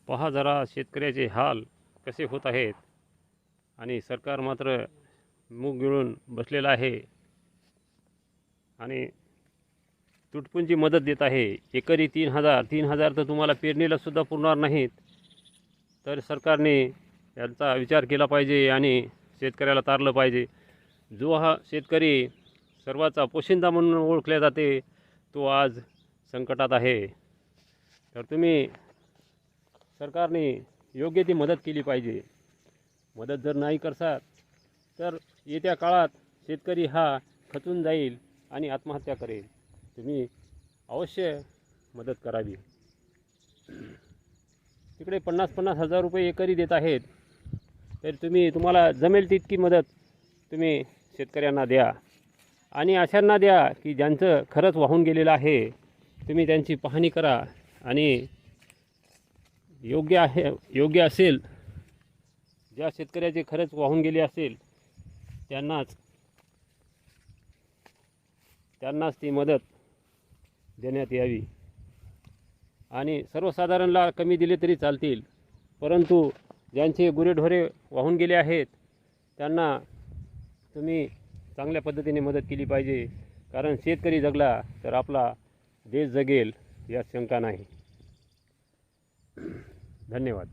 पहा जरा शेतकऱ्याचे हाल कसे होत आहेत आणि सरकार मात्र मूग गिळून बसलेलं आहे आणि तुटपुंजी मदत देत आहे। एकरी 3,000 तर तुम्हाला पेरणीला सुद्धा पुरणार नाहीत। तर सरकारने यांचा विचार केला पाहिजे आणि शेतकऱ्याला तारलं पाहिजे। जो हा शेतकरी सर्वाचा पोशिंदा म्हणून ओळखले जाते तो आज संकटात आहे। तर तुम्ही सरकारने योग्य ती मदत केली पाहिजे। मदत जर नाही करसाल तर येत्या काळात शेतकरी हा खचून जाईल आणि आत्महत्या करेल। तुम्ही अवश्य मदत करावी। तिकडे 50-50 हजार रुपये एकरी देत आहेत, तर तुम्हाला जमेल तितकी मदत तुम्ही शेतकऱ्यांना द्या आणि अशांना द्या की ज्यांचं खरंच वाहून गेलेलं आहे। तुम्ही त्यांची पाहणी करा आणि योग्य असेल, ज्या शेतकऱ्याचे खरंच वाहून गेले असेल त्यांनाच ती मदत देण्यात यावी आणि सर्वसाधारणला कमी दिले तरी चालतील, परंतु ज्यांचे गुरेढोरे वाहून गेले आहेत त्यांना तुम्ही चांगल्या पद्धतीने मदत केली पाहिजे। कारण शेतकरी जगला तर आपला देश जगेल यात शंका नाही। धन्यवाद।